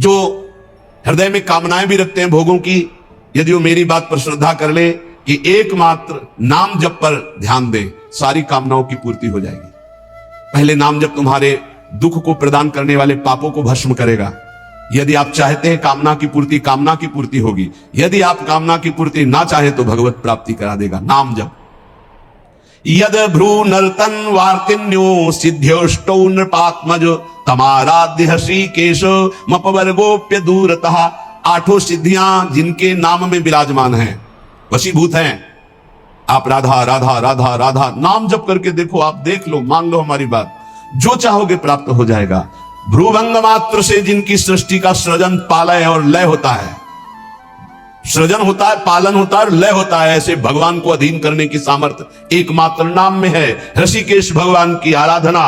जो हृदय में कामनाएं भी रखते हैं भोगों की, यदि वो मेरी बात पर श्रद्धा कर ले कि एकमात्र नाम जप पर ध्यान दे, सारी कामनाओं की पूर्ति हो जाएगी। पहले नाम जप तुम्हारे दुख को प्रदान करने वाले पापों को भस्म करेगा। यदि आप चाहते हैं कामना की पूर्ति होगी। यदि आप कामना की पूर्ति ना चाहे तो भगवत प्राप्ति करा देगा नाम जप। यद भ्रू नर्तन वार्तिन्यो सिद्ध्योष्टौ नृपात्मज तमाराध्य श्रीकेश मपवर्गोप्य दूरतः। आठों सिद्धियां जिनके नाम में विराजमान हैं, वशीभूत हैं। आप राधा राधा राधा राधा नाम जप करके देखो, आप देख लो, मान लो हमारी बात, जो चाहोगे प्राप्त हो जाएगा। भ्रूभंग मात्र से जिनकी सृष्टि का सृजन, पालय और लय होता है, सृजन होता है, पालन होता है और लय होता है, ऐसे भगवान को अधीन करने की सामर्थ्य एकमात्र नाम में है। ऋषिकेश भगवान की आराधना,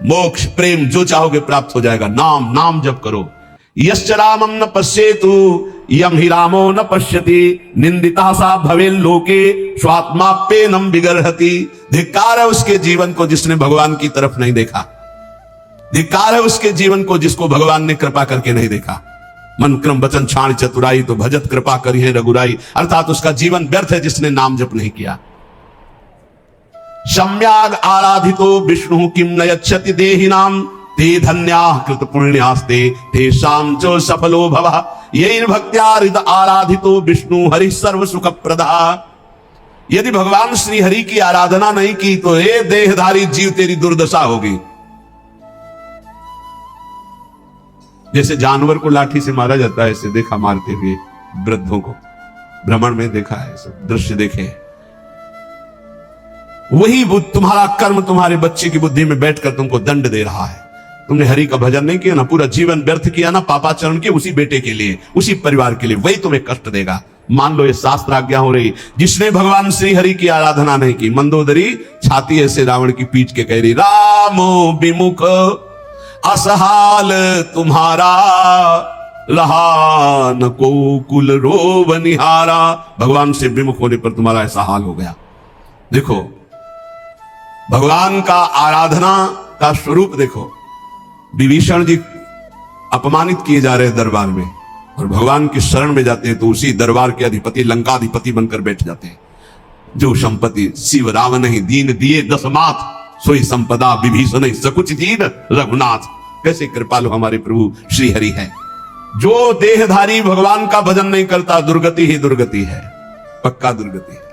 मोक्ष, प्रेम जो चाहोगे प्राप्त हो जाएगा। नाम नाम जप करो। यश्च रामं न पश्येतु यम हि रामो न पश्यति निंदिता सा भवेल लोके स्वात्माप्येनं विगर्हति। धिक्कार है उसके जीवन को जिसने भगवान की तरफ नहीं देखा। धिक्कार है उसके जीवन को जिसको भगवान ने कृपा करके नहीं देखा। मन क्रम वचन छाण चतुराई तो भजत कृपा करी है रघुराई। अर्थात उसका जीवन व्यर्थ है जिसने नाम जप नहीं किया। सम्याग आराधितो विष्णु किम न यच्छति देहिनाम ते धन्याः कृत पुण्यास्ते तेषां च सफलो भवः। येन भक्त्या हृद आराधितो विष्णु हरि सर्व सुख प्रदा। यदि भगवान श्री हरि की आराधना नहीं की तो हे देहधारी जीव तेरी दुर्दशा होगी। जैसे जानवर को लाठी से मारा जाता है, ऐसे देखा मारते हुए वृद्धों को, भ्रमण में देखा है, सब दृश्य देखे। वही तुम्हारा कर्म तुम्हारे बच्चे की बुद्धि में बैठकर तुमको दंड दे रहा है। तुमने हरि का भजन नहीं किया ना, पूरा जीवन व्यर्थ किया ना पापाचरण के उसी बेटे के लिए, उसी परिवार के लिए, वही तुम्हें कष्ट देगा। मान लो ये शास्त्र आज्ञा हो रही। जिसने भगवान श्री हरि की आराधना नहीं की, मंदोदरी छाती ऐसे रावण की पीट के कह रही, रामो विमुख असहाल तुम्हारा रहा न को कुल रोव निहारा। भगवान से विमुख होने पर तुम्हारा ऐसा हाल हो गया। देखो भगवान का आराधना का स्वरूप देखो। विभीषण जी अपमानित किए जा रहे हैं दरबार में, और भगवान की शरण में जाते हैं तो उसी दरबार के अधिपति, लंकाधिपति बनकर बैठ जाते हैं। जो संपत्ति शिव रावण ही दीन दिए दसमात, सोई संपदा विभीषण सकुच दीन रघुनाथ। कैसे कृपालु हमारे प्रभु श्री हरि है। जो देहधारी भगवान का भजन नहीं करता, दुर्गति ही दुर्गति है, पक्का दुर्गति है।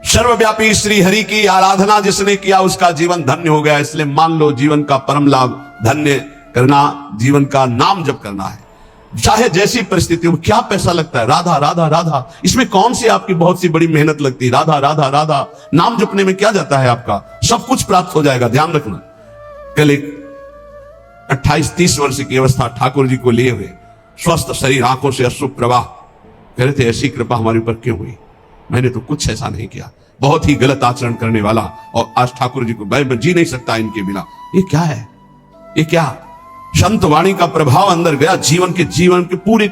सर्वव्यापी श्री हरि की आराधना जिसने किया उसका जीवन धन्य हो गया। इसलिए मान लो जीवन का परम लाभ धन्य करना, जीवन का नाम जप करना है। चाहे जैसी परिस्थिति हो। क्या पैसा लगता है, राधा राधा राधा, इसमें कौन सी आपकी बहुत सी बड़ी मेहनत लगती है। राधा राधा राधा नाम जपने में क्या जाता है आपका, सब कुछ प्राप्त हो जाएगा। ध्यान रखना। कल एक 28-30 वर्ष की अवस्था ठाकुर जी को लिए हुए, स्वस्थ शरीर, आंखों से अश्रु प्रवाह, कह रहे थे ऐसी कृपा हमारे ऊपर क्यों हुई। मैंने तो कुछ ऐसा नहीं किया, बहुत ही गलत आचरण करने वाला, और आज ठाकुर जी को मैं जी नहीं सकता इनके बिना। ये क्या है, ये क्या संत वाणी का प्रभाव अंदर गया, जीवन के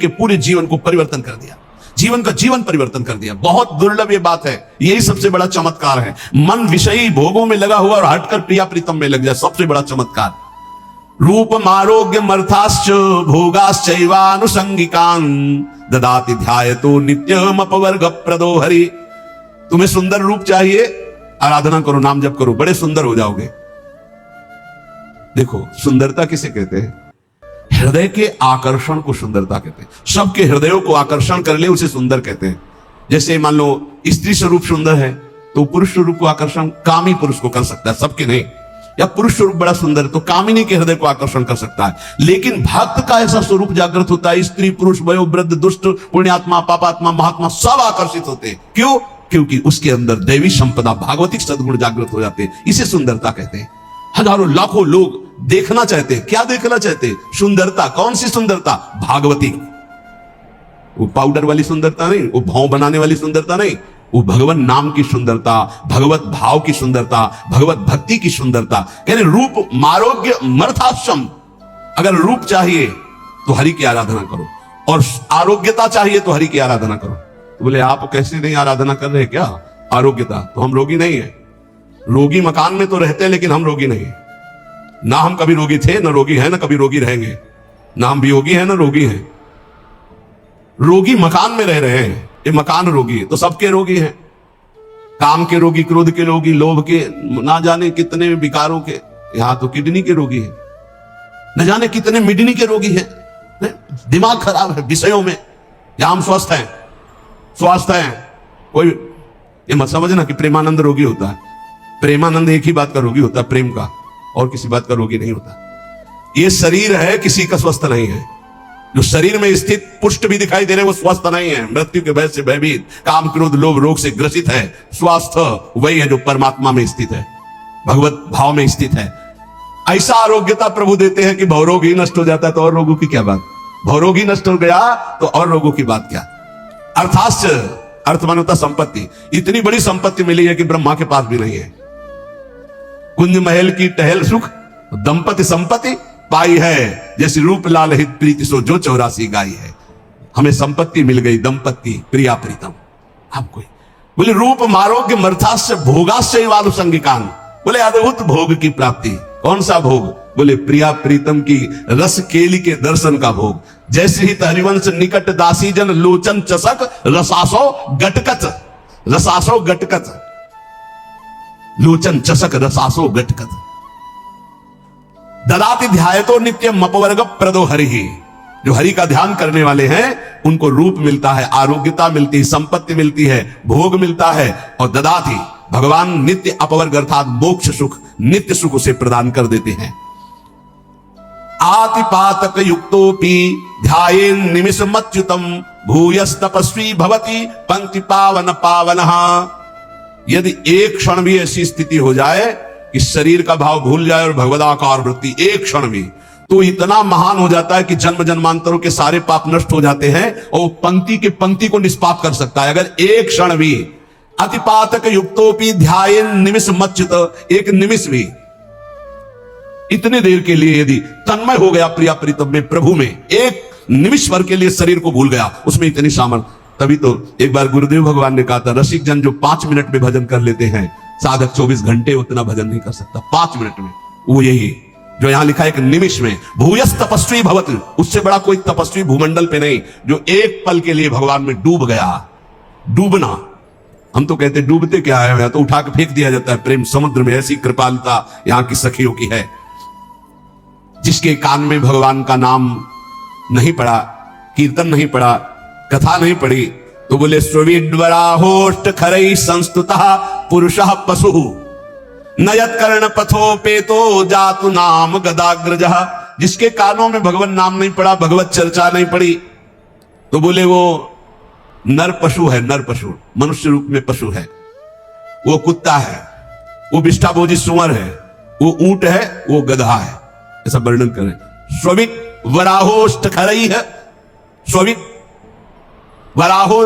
पूरे जीवन को परिवर्तन कर दिया, जीवन का जीवन परिवर्तन कर दिया। बहुत दुर्लभ ये बात है, यही सबसे बड़ा चमत्कार है। मन विषयी भोगों में लगा हुआ और हटकर प्रिया प्रीतम में लग जाए, सबसे बड़ा चमत्कार। रूप आरोग्य मर्थाश्च भोगाश्चैवानुषंगिकान् ददाति ध्यायतो नित्यम अपवर्ग प्रदो हरि। तुम्हें सुंदर रूप चाहिए, आराधना करो, नाम जप करो, बड़े सुंदर हो जाओगे। देखो सुंदरता किसे कहते हैं, हृदय के आकर्षण को सुंदरता कहते हैं। सबके हृदयों को आकर्षण कर ले उसे सुंदर कहते हैं। जैसे मान लो स्त्री स्वरूप सुंदर है तो पुरुष स्वरूप को आकर्षण कामी पुरुष को कर सकता है, सबके नहीं। या पुरुष स्वरूप बड़ा सुंदर है तो कामिनी के हृदय को आकर्षण कर सकता है। लेकिन भक्त का ऐसा स्वरूप जागृत होता है, स्त्री पुरुष वयो वृद्ध दुष्ट पुण्यात्मा पापात्मा महात्मा सब आकर्षित होते हैं। क्यों? क्योंकि उसके अंदर दैवी संपदा भागवतिक सद्गुण जागृत हो जाते हैं। इसे सुंदरता कहते हैं। हजारों लाखों लोग देखना चाहते हैं। क्या देखना चाहते हैं? सुंदरता। कौन सी सुंदरता? भागवती। वो पाउडर वाली सुंदरता नहीं, वो भाव बनाने वाली सुंदरता नहीं, वो भगवान नाम की सुंदरता, भगवत भाव की सुंदरता, भगवत भक्ति की सुंदरता। कहने रूप मारोग्य मर्थाश्रम। अगर रूप चाहिए तो हरि की आराधना करो, और आरोग्यता चाहिए तो हरि की आराधना करो। तो बोले आप कैसे नहीं आराधना कर रहे क्या? आरोग्यता तो हम रोगी नहीं है। रोगी मकान में तो रहते हैं लेकिन हम रोगी नहीं है। ना हम कभी रोगी थे, ना रोगी है, ना कभी रोगी रहेंगे। ना हम वियोगी हैं ना रोगी हैं। रोगी मकान में रह रहे हैं, ये मकान रोगी है, तो सबके रोगी हैं। काम के रोगी, क्रोध के रोगी, लोभ के, ना जाने कितने विकारों के, यहां तो किडनी के रोगी है, न जाने कितने मिडनी के रोगी हैं। दिमाग खराब है विषयों में। यहां हम स्वस्थ हैं, स्वस्थ हैं। कोई ये मत समझना कि प्रेमानंद रोगी होता है। प्रेमानंद एक ही बात का रोगी होता है, प्रेम का, और किसी बात का रोगी नहीं होता। ये शरीर है, किसी का स्वस्थ नहीं है। जो शरीर में स्थित पुष्ट भी दिखाई दे रहे वो स्वस्थ नहीं है, मृत्यु के भय से भयभीत, काम क्रोध लोभ रोग से ग्रसित है। स्वस्थ वही है जो परमात्मा में स्थित है, भगवत भाव में स्थित है। ऐसा आरोग्यता प्रभु देते हैं कि भवरोग ही नष्ट हो जाता है, तो और रोगों की क्या बात। भवरोग ही नष्ट हो गया तो और रोगों की बात क्या। अर्थाश्च, अर्थ मानवता संपत्ति, इतनी बड़ी संपत्ति मिली है कि ब्रह्मा के पास भी नहीं है। कुंज महल की टहल सुख, दंपति संपत्ति पाई है, जैसे रूप लाल हित प्रीति सो जो 84 गाई है। हमें संपत्ति मिल गई, दंपत्ति प्रिया प्रीतम। अब कोई बोले रूप मारोग्य मर्थास्य भोगास्य वालुसंगिकान, बोले अद्भुत भोग की प्राप्ति। कौन सा भोग? बोले प्रिया प्रीतम की रस केली के दर्शन का भोग। जैसे ही हरिवंश निकट दासी जन लोचन चसक रसासो गटकच, रसासो गटकच, लोचन चसक रसासो गटकच। ददाति ध्यायतो नित्यम अपवर्ग प्रदो हरि। जो हरि का ध्यान करने वाले हैं उनको रूप मिलता है, आरोग्यता मिलती है, संपत्ति मिलती है, भोग मिलता है। और ददाति भगवान नित्य अपवर्ग अर्थात मोक्ष सुख, नित्य सुख उसे प्रदान कर देते हैं। आतिपातक युक्तोपि ध्यायेन निमिषमच्युतम भूयस तपस्वी भवति पंक्ति पावन पावनः। यदि एक क्षण भी ऐसी स्थिति हो जाए कि शरीर का भाव भूल जाए और भगवदाकार वृत्ति एक क्षण भी, तो इतना महान हो जाता है कि जन्म जन्मांतरों के सारे पाप नष्ट हो जाते हैं और पंक्ति के पंक्ति को निष्पाप कर सकता है अगर एक क्षण भी। अतिपातक युक्तोपि ध्यायेन निमिषमच्युत, एक निमिष भी, इतने देर के लिए यदि तन्मय हो गया प्रिया प्रीतम में, प्रभु में, एक निमिष भर के लिए शरीर को भूल गया, उसमें इतनी सामर्थ्य। तभी तो एक बार गुरुदेव भगवान ने कहा था, रसिक जन जो 5 मिनट में भजन कर लेते हैं, साधक 24 घंटे उतना भजन नहीं कर सकता 5 मिनट में। वो यही जो यहां लिखा है, एक निमिष में। भूयस तपस्वी भवत, उससे बड़ा कोई तपस्वी भूमंडल पे नहीं, जो एक पल के लिए भगवान में डूब गया। डूबना, हम तो कहते डूबते क्या है, तो उठा के फेंक दिया जाता है प्रेम समुद्र में। ऐसी कृपालुता यहां की सखियों की है। जिसके कान में भगवान का नाम नहीं पड़ा, कीर्तन नहीं पड़ा, कथा नहीं पड़ी, तो बोले स्वीडवराहोष्ट खरई संस्तुतः पुरुषः पशु नयत कर्ण पथो पेतो जातु नाम गदाग्रजः। जिसके कानों में भगवान नाम नहीं पड़ा, भगवत चर्चा नहीं पड़ी, तो बोले वो नर पशु है, नर पशु, मनुष्य रूप में पशु है। वो कुत्ता है, वो विष्ठाभोजी सुअर है, वो ऊंट है, वो गधा है। ऐसा वर्णन करें। स्विक वराहोष्ट खरई है, स्विक वराहो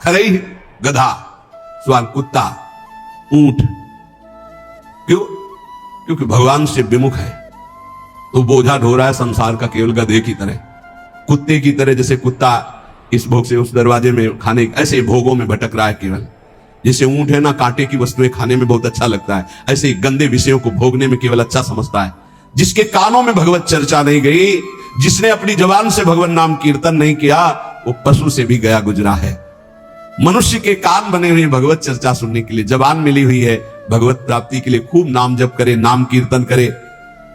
खरई गधा, स्वान कुत्ता, ऊंट। क्यों? क्योंकि भगवान से विमुख है, तो बोझा ढो रहा है संसार का केवल गधे की तरह, कुत्ते की तरह। जैसे कुत्ता इस भोग से उस दरवाजे में खाने, ऐसे भोगों में भटक रहा है केवल। जैसे ऊंट है ना, कांटे की वस्तुएं खाने में बहुत अच्छा लगता है, ऐसे ही गंदे विषयों को भोगने में केवल अच्छा समझता है। जिसके कानों में भगवत चर्चा नहीं गई, जिसने अपनी जबान से भगवान नाम कीर्तन नहीं किया, वो पशु से भी गया गुजरा है। मनुष्य के कान बने हुए भगवत चर्चा सुनने के लिए, जबान मिली हुई है भगवत प्राप्ति के लिए। खूब नाम जप करे, नाम कीर्तन करे।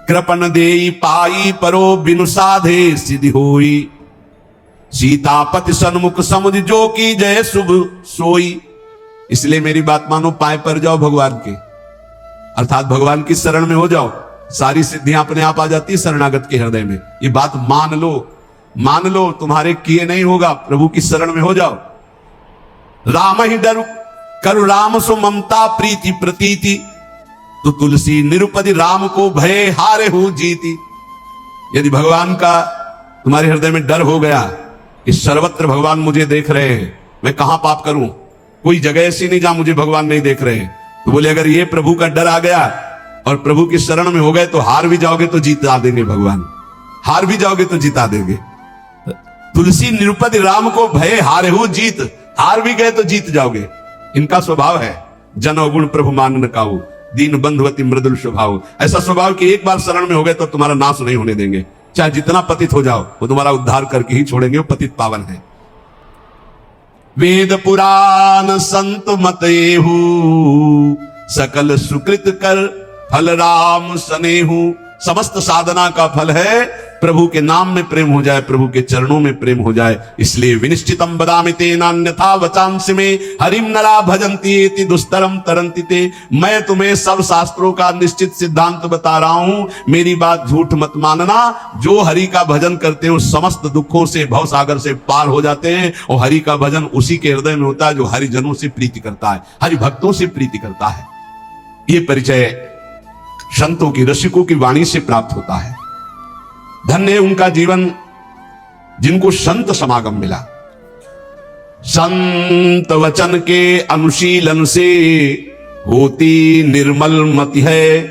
कृपण देई पाई परो बिनु साधे सिद्धि होई, सीतापति सन्मुख समुझ जो की जय शुभ सोई। इसलिए मेरी बात मानो, पाए पर जाओ भगवान के, अर्थात भगवान की शरण में हो जाओ, सारी सिद्धियां अपने आप आ जाती है शरणागत के हृदय में। ये बात मान लो, मान लो, तुम्हारे किए नहीं होगा, प्रभु की शरण में हो जाओ। राम ही डरु करु राम सो ममता प्रीति प्रतीति, तो तुलसी निरुपति राम को भय हारे हो जीती। यदि भगवान का तुम्हारे हृदय में डर हो गया कि सर्वत्र भगवान मुझे देख रहे हैं, मैं कहां पाप करूं, कोई जगह ऐसी नहीं जहां मुझे भगवान नहीं देख रहे हैं, तो बोले अगर ये प्रभु का डर आ गया और प्रभु की शरण में हो गए, तो हार भी जाओगे तो जीता देंगे भगवान, हार भी जाओगे तो जीता देंगे। तुलसी निरुपति राम को भय हारे हो जीत, हार भी गए तो जीत जाओगे। इनका स्वभाव है जन अवगुण प्रभु मान न काऊ, दीन बंधुवती मृदुल स्वभाव। ऐसा स्वभाव कि एक बार शरण में हो गए तो तुम्हारा नाश नहीं होने देंगे। चाहे जितना पतित हो जाओ, वो तुम्हारा उद्धार करके ही छोड़ेंगे, वो पतित पावन है। वेद पुराण संत मत एहू, सकल सुकृत कर फल राम सनेहू। समस्त साधना का फल है प्रभु के नाम में प्रेम हो जाए, प्रभु के चरणों में प्रेम हो जाए। इसलिए विनिश्चितम बदामि तेनान्यथा वचांसि में हरिम नरा भजन्ति एति दुस्तरम तरन्ति ते। मैं तुम्हें सब शास्त्रों का निश्चित सिद्धांत बता रहा हूं, मेरी बात झूठ मत मानना। जो हरि का भजन करते हैं समस्त दुखों से, भव सागर से पार हो जाते हैं। और हरि का भजन उसी के हृदय में होता है जो हरिजनों से प्रीति करता है, हरि भक्तों से प्रीति करता है। ये परिचय संतों की, रसिकों की वाणी से प्राप्त होता है। धन्य है उनका जीवन जिनको संत समागम मिला। संत वचन के अनुशीलन से होती निर्मल मति है,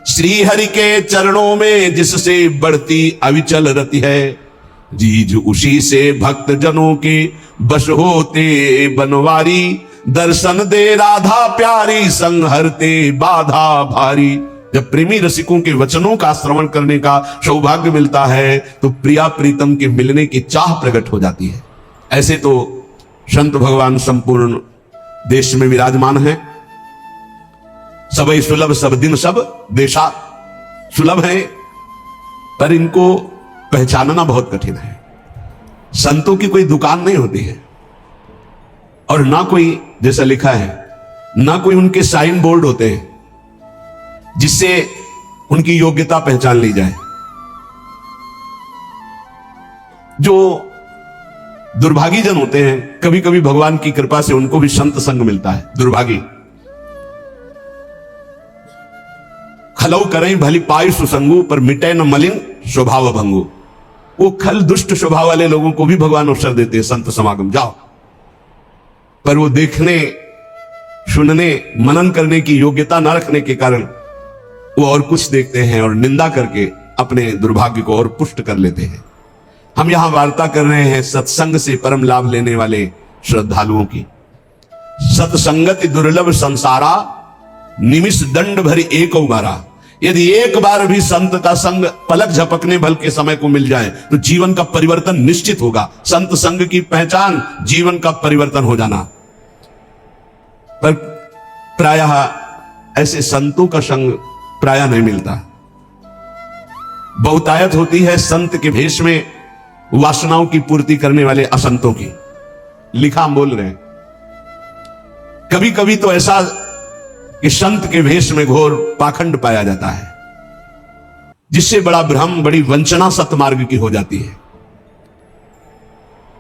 श्री हरि के चरणों में जिससे बढ़ती अविचल रति है। जीज उसी से भक्त जनों के बस होते बनवारी, दर्शन दे राधा प्यारी संहरते बाधा भारी। जब प्रेमी रसिकों के वचनों का श्रवण करने का सौभाग्य मिलता है तो प्रिया प्रीतम के मिलने की चाह प्रकट हो जाती है। ऐसे तो संत भगवान संपूर्ण देश में विराजमान हैं। सबई सुलभ सब दिन सब देशा, सुलभ है पर इनको पहचानना बहुत कठिन है। संतों की कोई दुकान नहीं होती है और ना कोई, जैसा लिखा है, ना कोई उनके साइन बोर्ड होते हैं जिससे उनकी योग्यता पहचान ली जाए। जो दुर्भागी जन होते हैं, कभी कभी भगवान की कृपा से उनको भी संत संग मिलता है। दुर्भागी खलौ करें भली पाई सुसंगु, पर मिटे न मलिन स्वभाव भंगु। वो खल दुष्ट स्वभाव वाले लोगों को भी भगवान अवसर देते हैं, संत समागम जाओ। पर वो देखने, सुनने, मनन करने की योग्यता न रखने के कारण वो और कुछ देखते हैं और निंदा करके अपने दुर्भाग्य को और पुष्ट कर लेते हैं। हम यहां वार्ता कर रहे हैं सत्संग से परम लाभ लेने वाले श्रद्धालुओं की। सत्संगति दुर्लभ संसारा, निमिष दंड भरी एक बारा। यदि एक बार भी संत का संग पलक झपकने भल के समय को मिल जाए तो जीवन का परिवर्तन निश्चित होगा। संत संग की पहचान जीवन का परिवर्तन हो जाना। पर प्रायः ऐसे संतों का संग प्रायः नहीं मिलता। बहुतायत होती है संत के भेष में वासनाओं की पूर्ति करने वाले असंतों की। लिखा हम बोल रहे हैं। कभी कभी तो ऐसा कि संत के भेष में घोर पाखंड पाया जाता है, जिससे बड़ा भ्रम, बड़ी वंचना सतमार्ग की हो जाती है।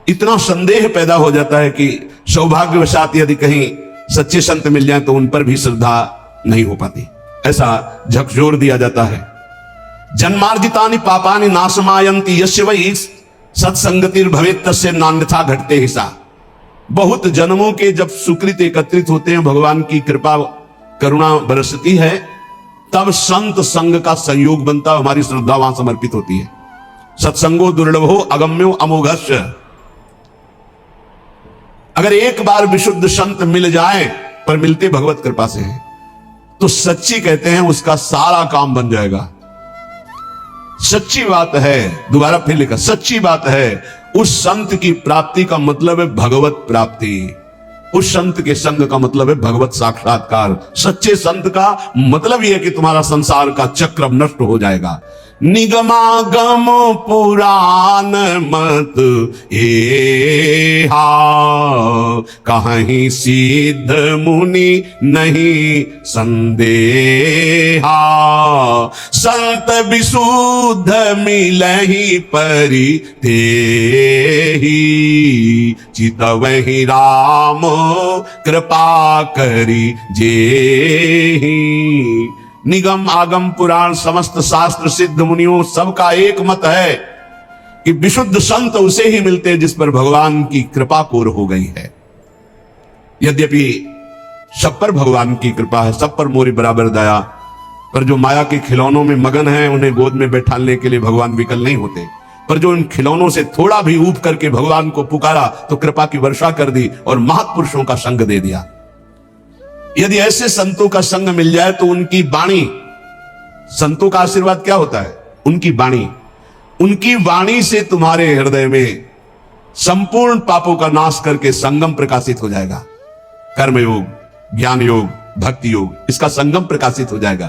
इतना संदेह पैदा हो जाता है कि सौभाग्यवशात यदि कहीं सच्चे संत मिल जाए तो उन पर भी श्रद्धा नहीं हो पाती। ऐसा झकझोर दिया जाता है। जन्मार्जितानि पापानि नाशमायन्ति यस्य वै सत्संगतिर् भवेत् तस्य नान्यथा घटते हिसा। बहुत जन्मों के जब सुकृत एकत्रित होते हैं, भगवान की कृपा करुणा बरसती है, तब संत संग का संयोग बनता है। हमारी श्रद्धा वहां समर्पित होती है। सत्संगो दुर्लभो अगम्यो अमोघस्य। अगर एक बार विशुद्ध संत मिल जाए, पर मिलते भगवत कृपा से हैं, तो सच्ची कहते हैं उसका सारा काम बन जाएगा। सच्ची बात है, दोबारा फिर लिखा, सच्ची बात है। उस संत की प्राप्ति का मतलब है भगवत प्राप्ति। उस संत के संग का मतलब है भगवत साक्षात्कार। सच्चे संत का मतलब यह है कि तुम्हारा संसार का चक्र नष्ट हो जाएगा। निगमागम पुराण मत एहा, कहीं सिद्ध मुनि नहीं संदेहा। संत विशुद्ध मिलहि परि तेहि, चितवहि राम कृपा करि जेहि। निगम आगम पुराण समस्त शास्त्र सिद्ध मुनियों सबका एक मत है कि विशुद्ध संत उसे ही मिलते हैं जिस पर भगवान की कृपा कोर हो गई है। यद्यपि सब पर भगवान की कृपा है, सब पर मोरी बराबर दया, पर जो माया के खिलौनों में मगन है उन्हें गोद में बैठाने के लिए भगवान विकल नहीं होते। पर जो इन खिलौनों से थोड़ा भी ऊब करके भगवान को पुकारा तो कृपा की वर्षा कर दी और महापुरुषों का संग दे दिया। यदि ऐसे संतों का संग मिल जाए तो उनकी वाणी, संतों का आशीर्वाद क्या होता है? उनकी वाणी उनकी वाणी से तुम्हारे हृदय में संपूर्ण पापों का नाश करके संगम प्रकाशित हो जाएगा। कर्म योग, ज्ञान योग, भक्ति योग, इसका संगम प्रकाशित हो जाएगा।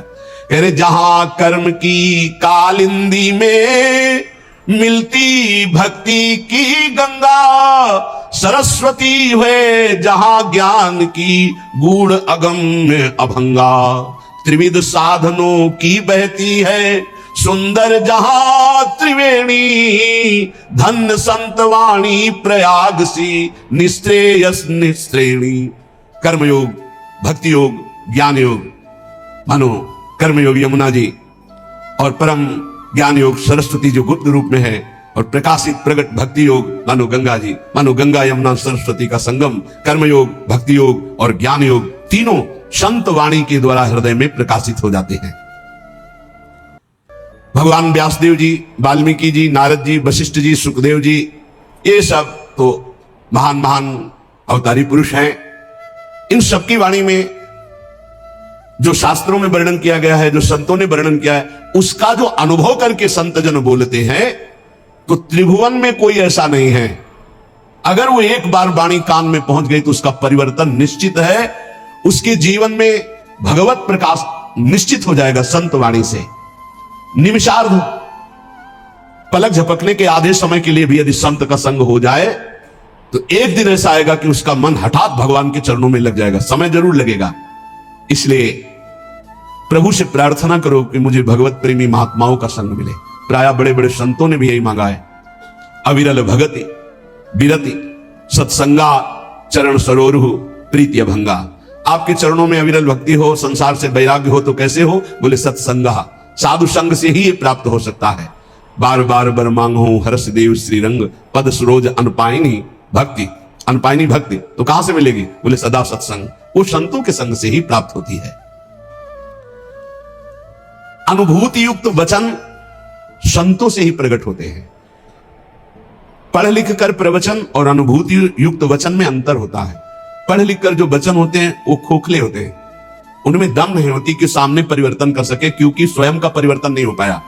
कह रहे जहां कर्म की कालिंदी में मिलती भक्ति की गंगा, सरस्वती हुए जहां ज्ञान की गूढ़ अगम्य अभंगा, त्रिविध साधनों की बहती है सुंदर जहां त्रिवेणी, धन्य संतवाणी प्रयाग सी निश्रेयस निश्रेणी। कर्मयोग, भक्ति योग, ज्ञान योग मानो कर्मयोग यमुना जी, और परम ज्ञान योग सरस्वती जो गुप्त रूप में है, और प्रकाशित प्रकट भक्ति योग मानो गंगा जी, मानो गंगा यमुना सरस्वती का संगम। कर्मयोग, भक्ति योग और ज्ञान योग तीनों संत वाणी के द्वारा हृदय में प्रकाशित हो जाते हैं। भगवान व्यासदेव जी, वाल्मीकि जी, नारद जी, वशिष्ठ जी, सुखदेव जी, ये सब तो महान महान अवतारी पुरुष हैं। इन सबकी वाणी में जो शास्त्रों में वर्णन किया गया है, जो संतों ने वर्णन किया है, उसका जो अनुभव करके संत जन बोलते हैं, तो त्रिभुवन में कोई ऐसा नहीं है, अगर वो एक बार वाणी कान में पहुंच गई तो उसका परिवर्तन निश्चित है, उसके जीवन में भगवत प्रकाश निश्चित हो जाएगा संत वाणी से। निमिषार्ध पलक झपकने के आधे समय के लिए भी यदि संत का संग हो जाए तो एक दिन ऐसा आएगा कि उसका मन हठात भगवान के चरणों में लग जाएगा। समय जरूर लगेगा, इसलिए प्रभु से प्रार्थना करो कि मुझे भगवत प्रेमी महात्माओं का संग मिले। प्राय बड़े बड़े संतों ने भी यही मांगा है। अविरल भगति विरति सत्संगा चरण सरोरु प्रीति अभंगा। आपके चरणों में अविरल भक्ति हो, संसार से वैराग्य हो तो कैसे हो? बोले सत्संगा, साधु संग से ही ये प्राप्त हो सकता है। बार बार बर मांगो हर्ष देव श्रीरंग, पद सरोज अनपायनी भक्ति। अनपायनी भक्ति तो कहां से मिलेगी? बोले सदा सत्संग, वो संतों के संग से ही प्राप्त होती है। अनुभूति युक्त वचन संतों से ही प्रकट होते हैं। पढ़ लिख कर प्रवचन और अनुभूति युक्त वचन में अंतर होता है। पढ़ लिख कर जो वचन होते हैं वो खोखले होते हैं, उनमें दम नहीं होती कि सामने परिवर्तन कर सके, क्योंकि स्वयं का परिवर्तन नहीं हो पाया।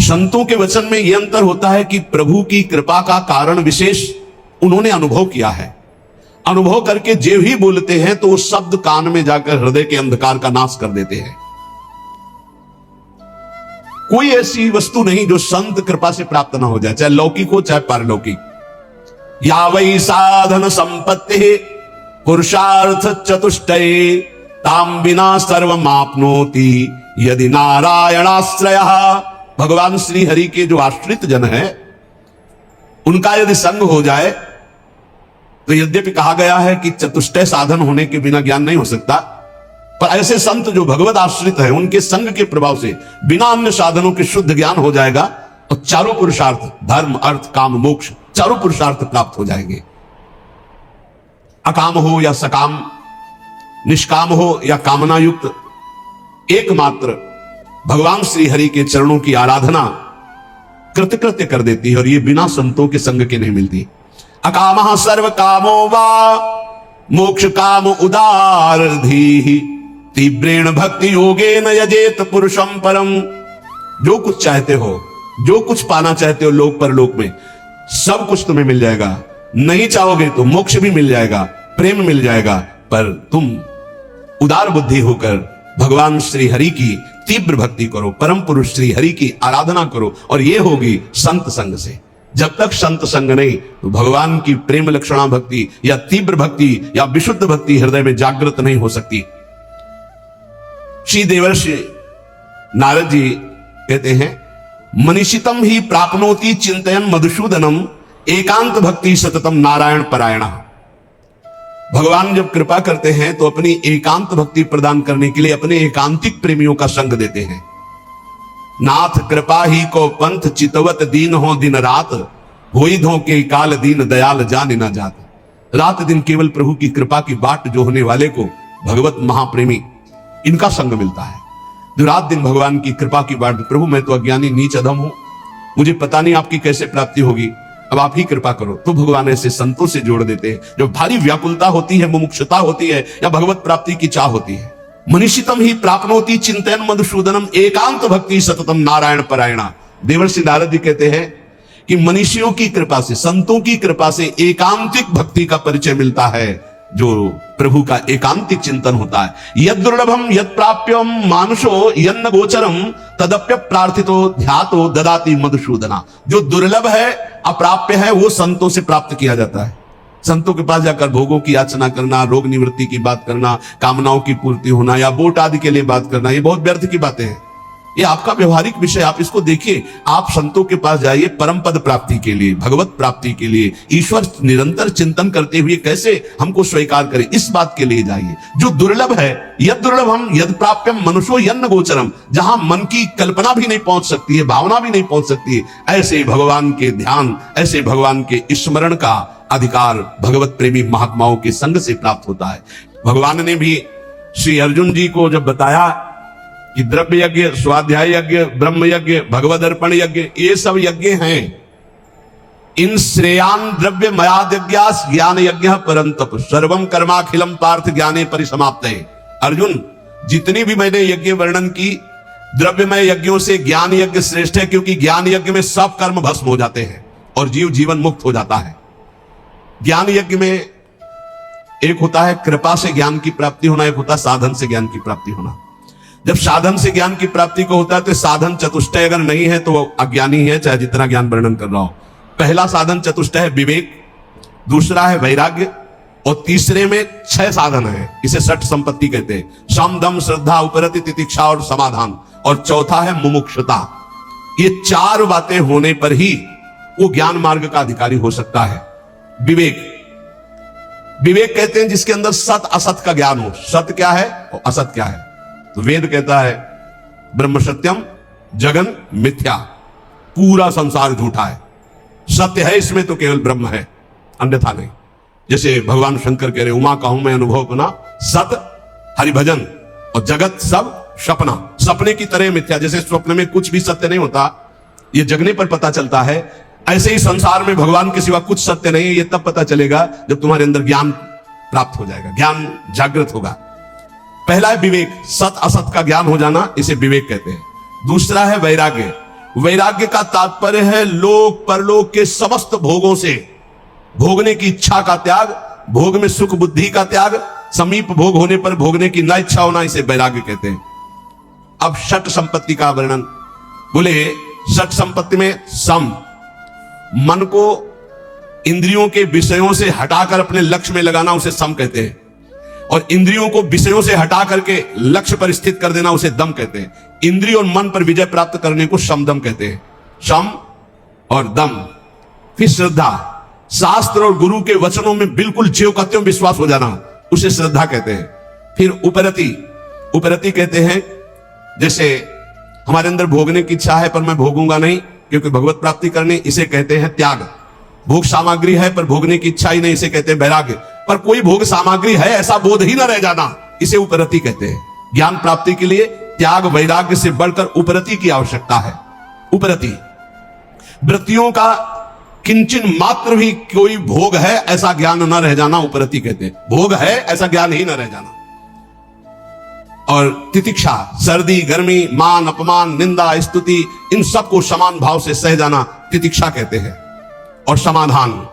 संतों के वचन में यह अंतर होता है कि प्रभु की कृपा का कारण विशेष उन्होंने अनुभव किया है। अनुभव करके जो ही बोलते हैं तो वो शब्द कान में जाकर हृदय के अंधकार का नाश कर देते हैं। कोई ऐसी वस्तु नहीं जो संत कृपा से प्राप्त ना हो जाए, चाहे लौकिक हो चाहे पारलौकिक। या वै साधन संपत्ति पुरुषार्थ चतुष्टये, ताम बिना सर्वमाप्नोति यदि नारायणाश्रयः। भगवान श्री हरि के जो आश्रित जन है उनका यदि संग हो जाए तो यद्यपि कहा गया है कि चतुष्टय साधन होने के बिना ज्ञान नहीं हो सकता, पर ऐसे संत जो भगवत आश्रित है उनके संग के प्रभाव से बिना अन्य साधनों के शुद्ध ज्ञान हो जाएगा और चारों पुरुषार्थ धर्म अर्थ काम मोक्ष चारों पुरुषार्थ प्राप्त हो जाएंगे। अकाम हो या सकाम, निष्काम हो या कामना युक्त, एकमात्र भगवान श्री हरि के चरणों की आराधना कृतकृत्य कर देती है, और ये बिना संतों के संग के नहीं मिलती। अकामः सर्व कामो वा मोक्ष काम उदार धीहि, तीव्रेण भक्ति योगेन यजेत पुरुषम परम। जो कुछ चाहते हो, जो कुछ पाना चाहते हो लोक परलोक में, सब कुछ तुम्हें मिल जाएगा। नहीं चाहोगे तो मोक्ष भी मिल जाएगा, प्रेम मिल जाएगा, पर तुम उदार बुद्धि होकर भगवान श्री हरि की तीव्र भक्ति करो, परम पुरुष श्री हरि की आराधना करो, और ये होगी संत संग से। जब तक संत संग नहीं तो भगवान की प्रेम लक्षणा भक्ति या तीव्र भक्ति या विशुद्ध भक्ति हृदय में जागृत नहीं हो सकती। श्री देवर्षि नारद जी कहते हैं, मनीषितम ही प्राप्नोति चिंतयन मधुसूदनम, एकांत भक्ति सततम नारायण परायण। भगवान जब कृपा करते हैं तो अपनी एकांत भक्ति प्रदान करने के लिए अपने एकांतिक प्रेमियों का संग देते हैं। नाथ कृपा ही को पंथ चितवत दीन हो दिन रात, होई धो के काल दीन दयाल जान न जात। रात दिन केवल प्रभु की कृपा की बाट जो होने वाले को भगवत महाप्रेमी इनका संग मिलता है, जो रात दिन भगवान की कृपा की बाट। प्रभु मैं तो अज्ञानी नीच अधम हूं, मुझे पता नहीं आपकी कैसे प्राप्ति होगी, अब आप ही कृपा करो। तो भगवान ऐसे संतों से जोड़ देते हैं जो भारी व्याकुलता होती है, मुमुक्षुता होती है या भगवत प्राप्ति की चाह होती है। मनीषितम ही प्राप्नोति चिंतन मधुसूदनम, एकांत भक्ति सततम नारायण परायणा। देवर्षि नारद जी कहते हैं कि मनीषियों की कृपा से, संतों की कृपा से एकांतिक भक्ति का परिचय मिलता है, जो प्रभु का एकांतिक चिंतन होता है। यद दुर्लभम यद प्राप्यम मानुषो यन्न गोचरम तदप्य प्रार्थितो ध्यातो ददाति मधुसूदना। जो दुर्लभ है, अप्राप्य है, वो संतों से प्राप्त किया जाता है। संतों के पास जाकर भोगों की याचना करना, रोग निवृत्ति की बात करना, कामनाओं की पूर्ति होना या वोट आदि के लिए बात करना, ये बहुत व्यर्थ की बातें हैं। ये आपका व्यवहारिक विषय, आप इसको देखिए। आप संतों के पास जाइए परम पद प्राप्ति के लिए, भगवत प्राप्ति के लिए, ईश्वर निरंतर चिंतन करते हुए कैसे हमको स्वीकार करें, इस बात के लिए जाइए। जो दुर्लभ है, यद दुर्लभम यद प्राप्यम मनुष्यो यन्न गोचरम, जहां मन की कल्पना भी नहीं पहुंच सकती है, भावना भी नहीं पहुंच सकती है, ऐसे भगवान के ध्यान, ऐसे भगवान के स्मरण का अधिकार भगवत प्रेमी महात्माओं के संग से प्राप्त होता है। भगवान ने भी श्री अर्जुन जी को जब बताया कि द्रव्य यज्ञ, स्वाध्याय यज्ञ, ब्रह्म यज्ञ, भगवद अर्पण यज्ञ, ये सब यज्ञ हैं, इन श्रेयान द्रव्य मयाद यज्ञास ज्ञान यज्ञ परंतप सर्वम कर्माखिलम पार्थ ज्ञाने परिसमाप्त है। अर्जुन, जितनी भी मैंने यज्ञ वर्णन की, द्रव्यमय यज्ञों से ज्ञान यज्ञ श्रेष्ठ है, क्योंकि ज्ञान यज्ञ में सब कर्म भस्म हो जाते हैं और जीव जीवन मुक्त हो जाता है। ज्ञान यज्ञ में एक होता है कृपा से ज्ञान की प्राप्ति होना, एक होता है साधन से ज्ञान की प्राप्ति होना। जब साधन से ज्ञान की प्राप्ति को होता है तो साधन चतुष्टय अगर नहीं है तो अज्ञानी है, चाहे जितना ज्ञान वर्णन कर रहा हो। पहला साधन चतुष्टय है विवेक, दूसरा है वैराग्य, और तीसरे में 6 साधन है, इसे षट संपत्ति कहते हैं। सम दम श्रद्धा उपरति तितिक्षा और समाधान, और चौथा है मुमुक्षुता। ये 4 बातें होने पर ही वो ज्ञान मार्ग का अधिकारी हो सकता है। विवेक, विवेक कहते हैं जिसके अंदर सत असत का ज्ञान हो। सत्य क्या है और असत क्या है। तो वेद कहता है ब्रह्म सत्यम जगन मिथ्या, पूरा संसार झूठा है। सत्य है इसमें तो केवल ब्रह्म है, अन्यथा नहीं। जैसे भगवान शंकर कह रहे, उमा का हूं मैं अनुभव अपना, सत हरिभजन और जगत सब सपना, सपने की तरह मिथ्या। जैसे स्वप्न में कुछ भी सत्य नहीं होता, ये जगने पर पता चलता है, ऐसे ही संसार में भगवान के सिवा कुछ सत्य नहीं है। ये तब पता चलेगा जब तुम्हारे अंदर ज्ञान प्राप्त हो जाएगा, ज्ञान जागृत होगा। पहला है विवेक, सत असत का ज्ञान हो जाना, इसे विवेक कहते हैं। दूसरा है वैराग्य। वैराग्य का तात्पर्य है लोक परलोक के समस्त भोगों से भोगने की इच्छा का त्याग, भोग में सुख बुद्धि का त्याग, समीप भोग होने पर भोगने की न इच्छा होना, इसे वैराग्य कहते हैं। अब षट संपत्ति का वर्णन, बोले षट संपत्ति में सम, मन को इंद्रियों के विषयों से हटाकर अपने लक्ष्य में लगाना, उसे सम कहते हैं। और इंद्रियों को विषयों से हटा करके लक्ष्य पर स्थित कर देना, उसे दम कहते हैं। इंद्रिय और मन पर विजय प्राप्त करने को समदम कहते हैं। सम और दम। फिर श्रद्धा, शास्त्र और गुरु के वचनों में बिल्कुल ज्यों का त्यों विश्वास हो जाना, उसे श्रद्धा कहते हैं। फिर उपरति, उपरति कहते हैं जैसे हमारे अंदर भोगने की इच्छा है पर मैं भोगूंगा नहीं क्योंकि भगवत प्राप्ति करनी, इसे कहते हैं त्याग। भोग सामग्री है पर भोगने की इच्छा ही नहीं, इसे कहते हैं वैराग्य। पर कोई भोग सामग्री है ऐसा बोध ही न रह जाना, इसे उपरति कहते हैं। ज्ञान प्राप्ति के लिए त्याग वैराग्य से बढ़कर उपरति की आवश्यकता है। उपरति, वृत्तियों का किंचन मात्र भी कोई भोग है ऐसा ज्ञान न रह जाना, उपरति कहते हैं। भोग है ऐसा ज्ञान ही न रह जाना। और तितिक्षा, सर्दी गर्मी, मान अपमान, निंदा स्तुति, इन सबको समान भाव से सह जाना तितिक्षा कहते हैं। और समाधान,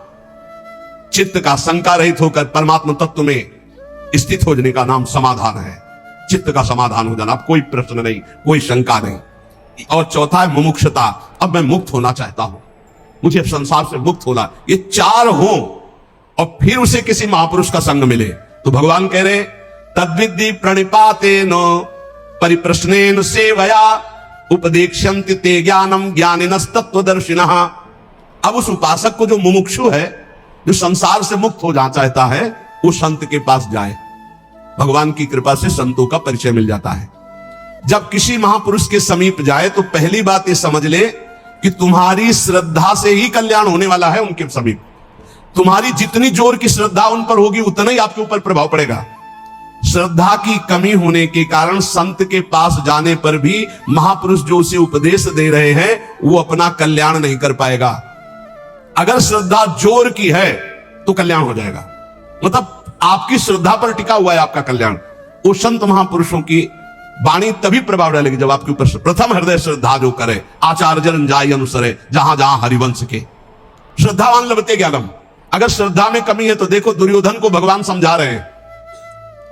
चित्त का शंका रहित होकर परमात्मा तत्व में स्थित हो जाने का नाम समाधान है। चित्त का समाधान हो जाना, अब कोई प्रश्न नहीं, कोई शंका नहीं। और चौथा है मुमुक्षुता, अब मैं मुक्त होना चाहता हूं, मुझे संसार से मुक्त होना। ये 4 हो और फिर उसे किसी महापुरुष का संग मिले तो भगवान कह रहे तद्विद्धि प्रणिपातेन परिप्रश्नेन सेवया उपदेक्ष्यन्ति ते ज्ञानम ज्ञानिनस्तत्वदर्शिनः। अब उस उपासक को जो मुमुक्षु है, जो संसार से मुक्त हो जाना चाहता है, वो संत के पास जाए। भगवान की कृपा से संतों का परिचय मिल जाता है। जब किसी महापुरुष के समीप जाए तो पहली बात ये समझ ले कि तुम्हारी श्रद्धा से ही कल्याण होने वाला है। उनके समीप तुम्हारी जितनी जोर की श्रद्धा उन पर होगी उतना ही आपके ऊपर प्रभाव पड़ेगा। श्रद्धा की कमी होने के कारण संत के पास जाने पर भी महापुरुष जो उसे उपदेश दे रहे हैं वो अपना कल्याण नहीं कर पाएगा। अगर श्रद्धा जोर की है तो कल्याण हो जाएगा, मतलब आपकी श्रद्धा पर टिका हुआ है आपका कल्याण। वो संत महापुरुषों की वाणी तभी प्रभाव डालेगी जब आपके ऊपर प्रथम हृदय श्रद्धा जो करे, आचार्य जन जाय अनुसरे, जहां जहां हरिवंश के। श्रद्धावान लभते ज्ञानम। अगर श्रद्धा में कमी है तो देखो दुर्योधन को भगवान समझा रहे हैं,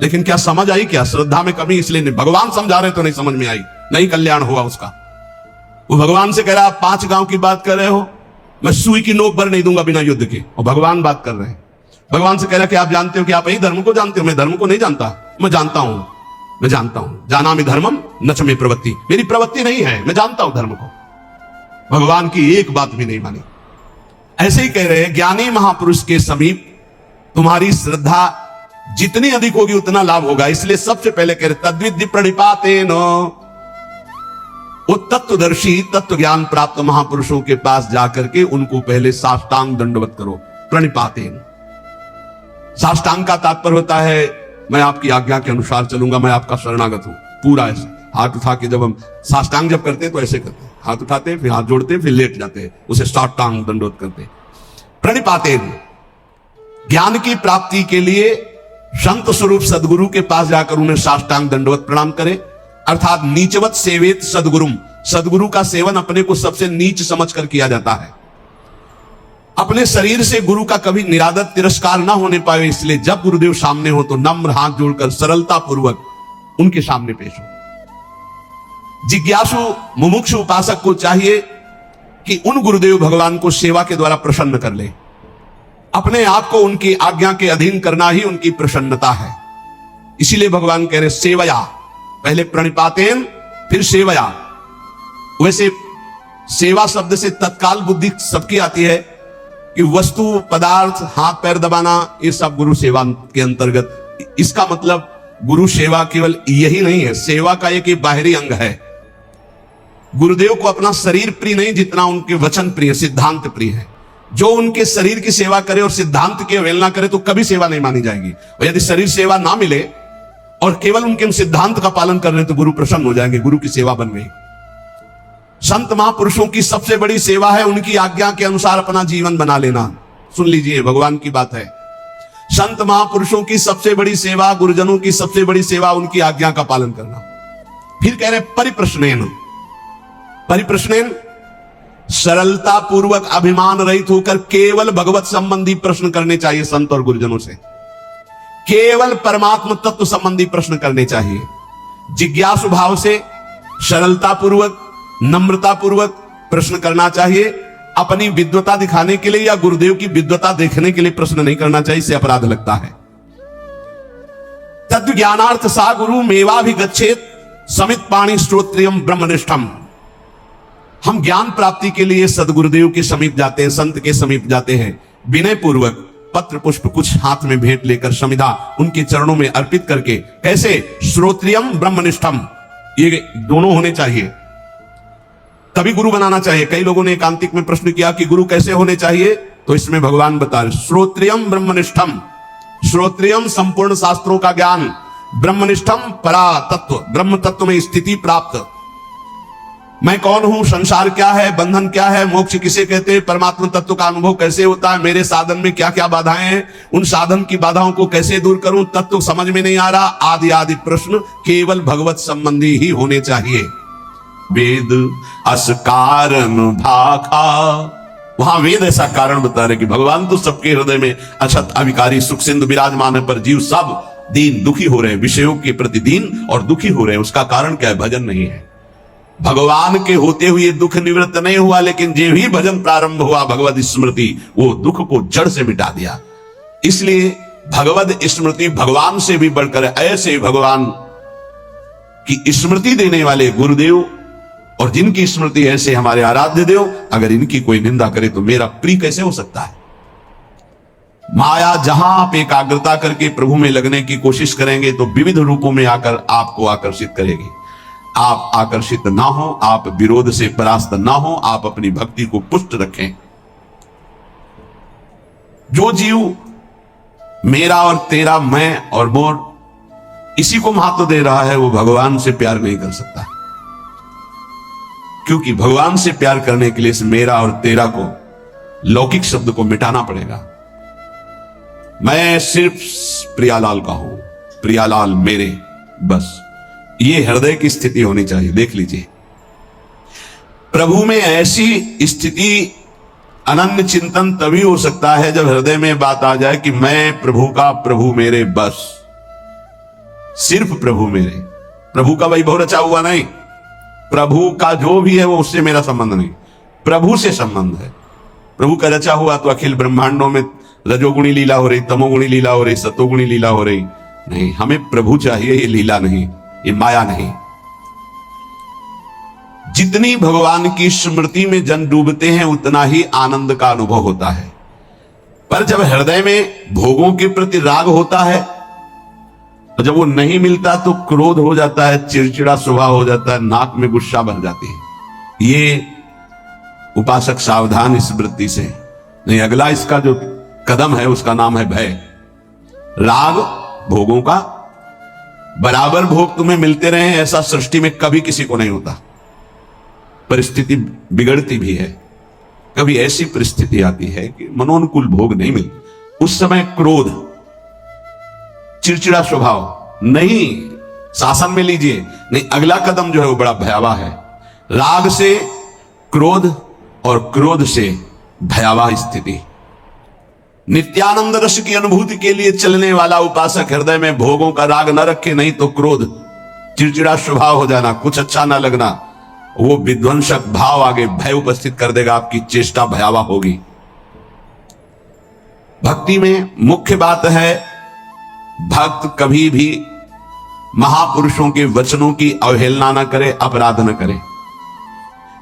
लेकिन क्या समझ आई? क्या श्रद्धा में कमी इसलिए नहीं, भगवान समझा रहे तो नहीं समझ में आई, नहीं कल्याण हुआ उसका। वो भगवान से कह रहा आप 5 गांव की बात कर रहे हो, मैं सुई की नोक भर नहीं दूंगा बिना युद्ध के। और भगवान बात कर रहे हैं, भगवान से कह रहा कि आप जानते हो कि आप यही धर्म को जानते हो, मैं धर्म को नहीं जानता। मैं जानता हूं, मैं जानता हूं, जाना में धर्मम न च में प्रवृत्ति, मेरी प्रवृत्ति नहीं है, मैं जानता हूं धर्म को। भगवान की एक बात भी नहीं मानी। ऐसे ही कह रहे हैं ज्ञानी महापुरुष के समीप तुम्हारी श्रद्धा जितनी अधिक होगी उतना लाभ होगा। इसलिए सबसे पहले कह रहे तद्विद्य प्रणिपातेन, वो तत्वदर्शी तत्व ज्ञान प्राप्त महापुरुषों के पास जाकर के उनको पहले साष्टांग दंडवत करो। प्रणिपातेन, साष्टांग का तात्पर्य होता है मैं आपकी आज्ञा के अनुसार चलूंगा, मैं आपका शरणागत हूं। पूरा ऐसे हाथ उठा के, जब हम साष्टांग जब करते हैं तो ऐसे करते हैं, हाथ उठाते फिर हाथ जोड़ते फिर लेट जाते, उसे साष्टांग दंडवत करते। प्रणिपातेन, ज्ञान की प्राप्ति के लिए संत स्वरूप सदगुरु के पास जाकर उन्हें साष्टांग दंडवत प्रणाम करे, अर्थात नीचवत सेवेत सदगुरुम। सदगुरु का सेवन अपने को सबसे नीच समझकर किया जाता है। अपने शरीर से गुरु का कभी निरादर तिरस्कार ना होने पाए, इसलिए जब गुरुदेव सामने हो तो नम्र हाथ जोड़कर सरलता पूर्वक उनके सामने पेश हो। जिज्ञासु मुमुक्षु उपासक को चाहिए कि उन गुरुदेव भगवान को सेवा के द्वारा प्रसन्न कर ले। अपने आप को उनकी आज्ञा के अधीन करना ही उनकी प्रसन्नता है। इसीलिए भगवान कह रहे सेवया, पहले प्रणिपातेन फिर सेवया। वैसे सेवा शब्द से तत्काल बुद्धि सबकी आती है कि वस्तु पदार्थ हाथ पैर दबाना ये सब गुरु सेवा के अंतर्गत। इसका मतलब गुरु सेवा केवल यही नहीं है, सेवा का एक बाहरी अंग है। गुरुदेव को अपना शरीर प्रिय नहीं जितना उनके वचन प्रिय, सिद्धांत प्रिय है। जो उनके शरीर की सेवा करे और सिद्धांत की अवहेलना करे तो कभी सेवा नहीं मानी जाएगी। और यदि शरीर सेवा ना मिले और केवल उनके सिद्धांत का पालन कर रहे तो गुरु प्रसन्न हो जाएंगे, गुरु की सेवा बन गई। संत महापुरुषों की सबसे बड़ी सेवा है उनकी आज्ञा के अनुसार अपना जीवन बना लेना। सुन लीजिए, भगवान की बात है। संत महापुरुषों की सबसे बड़ी सेवा, गुरुजनों की सबसे बड़ी सेवा उनकी आज्ञा का पालन करना। फिर कह रहे परिप्रश्नेन, परिप्रश्नेन सरलता पूर्वक अभिमान रहित होकर केवल भगवत संबंधी प्रश्न करने चाहिए। संत और गुरुजनों से केवल परमात्मा तत्व संबंधी प्रश्न करने चाहिए। जिज्ञासु भाव से सरलता पूर्वक नम्रता पूर्वक प्रश्न करना चाहिए। अपनी विद्वता दिखाने के लिए या गुरुदेव की विद्वता देखने के लिए प्रश्न नहीं करना चाहिए, इससे अपराध लगता है। तद् ज्ञानार्थ सा गुरु मेवा भी गच्छेत समित पाणी श्रोत्रियम ब्रह्मनिष्ठम। हम ज्ञान प्राप्ति के लिए सदगुरुदेव के समीप जाते हैं, संत के समीप जाते हैं, विनय पूर्वक पत्र पुष्प कुछ हाथ में भेंट लेकर समिधा उनके चरणों में अर्पित करके। कैसे? श्रोत्रियम ब्रह्मनिष्ठम, ये दोनों होने चाहिए, तभी गुरु बनाना चाहिए। कई लोगों ने एकांतिक में प्रश्न किया कि गुरु कैसे होने चाहिए, तो इसमें भगवान बता रहे श्रोत्रियम ब्रह्मनिष्ठम। श्रोत्रियम संपूर्ण शास्त्रों का ज्ञान, ब्रह्मनिष्ठम परा तत्व, ब्रह्म तत्व में स्थिति प्राप्त। मैं कौन हूं, संसार क्या है, बंधन क्या है, मोक्ष किसे कहते हैं, परमात्मा तत्व का अनुभव कैसे होता है, मेरे साधन में क्या क्या बाधाएं हैं, उन साधन की बाधाओं को कैसे दूर करूं, तत्व समझ में नहीं आ रहा, आदि आदि प्रश्न केवल भगवत संबंधी ही होने चाहिए। वेद अस कारण भाखा, वहां वेद ऐसा कारण बता रहे कि भगवान तो सबके हृदय में अछत अविकारी सुख सिंधु विराजमान है, पर जीव सब दीन दुखी हो रहे हैं, विषयों के प्रति दीन और दुखी हो रहे हैं। उसका कारण क्या है? भजन नहीं है। भगवान के होते हुए दुख निवृत्त नहीं हुआ, लेकिन जो ही भजन प्रारंभ हुआ भगवत स्मृति, वो दुख को जड़ से मिटा दिया। इसलिए भगवत स्मृति भगवान से भी बढ़कर, ऐसे भगवान की स्मृति देने वाले गुरुदेव और जिनकी स्मृति ऐसे हमारे आराध्य देव, अगर इनकी कोई निंदा करे तो मेरा प्रिय कैसे हो सकता है? माया जहां आप एकाग्रता करके प्रभु में लगने की कोशिश करेंगे तो विविध रूपों में आकर आपको आकर्षित करेगी। आप आकर्षित ना हो, आप विरोध से परास्त ना हो, आप अपनी भक्ति को पुष्ट रखें। जो जीव मेरा और तेरा, मैं और मोर, इसी को महत्व दे रहा है, वो भगवान से प्यार नहीं कर सकता। क्योंकि भगवान से प्यार करने के लिए इस मेरा और तेरा को, लौकिक शब्द को मिटाना पड़ेगा। मैं सिर्फ प्रियालाल का हूं, प्रियालाल मेरे, बस। ये हृदय की स्थिति होनी चाहिए। देख लीजिए, प्रभु में ऐसी स्थिति, अनन्य चिंतन तभी हो सकता है जब हृदय में बात आ जाए कि मैं प्रभु का, प्रभु मेरे, बस सिर्फ प्रभु मेरे। प्रभु का वैभव रचा हुआ नहीं, प्रभु का जो भी है वो उससे मेरा संबंध नहीं, प्रभु से संबंध है। प्रभु का रचा हुआ तो अखिल ब्रह्मांडों में रजोगुणी लीला हो रही, तमोगुणी लीला हो रही, सतोगुणी लीला हो रही, नहीं, हमें प्रभु चाहिए, ये लीला नहीं, ये माया नहीं। जितनी भगवान की स्मृति में जन डूबते हैं उतना ही आनंद का अनुभव होता है। पर जब हृदय में भोगों के प्रति राग होता है और जब वो नहीं मिलता तो क्रोध हो जाता है, चिड़चिड़ा स्वभाव हो जाता है, नाक में गुस्सा भर जाती है। ये उपासक सावधान इस वृत्ति से। नहीं, अगला इसका जो कदम है उसका नाम है भय। राग भोगों का, बराबर भोग तुम्हें मिलते रहे ऐसा सृष्टि में कभी किसी को नहीं होता। परिस्थिति बिगड़ती भी है, कभी ऐसी परिस्थिति आती है कि मनोनुकूल भोग नहीं मिलते, उस समय क्रोध, चिड़चिड़ा स्वभाव, नहीं शासन में लीजिए, नहीं, अगला कदम जो है वो बड़ा भयावह है। राग से क्रोध और क्रोध से भयावह स्थिति। नित्यानंद रस की अनुभूति के लिए चलने वाला उपासक हृदय में भोगों का राग न रखे, नहीं तो क्रोध, चिड़चिड़ा स्वभाव हो जाना, कुछ अच्छा ना लगना, वो विध्वंसक भाव आगे भय उपस्थित कर देगा, आपकी चेष्टा भयावह होगी। भक्ति में मुख्य बात है, भक्त कभी भी महापुरुषों के वचनों की अवहेलना न करे, अपराध न करे।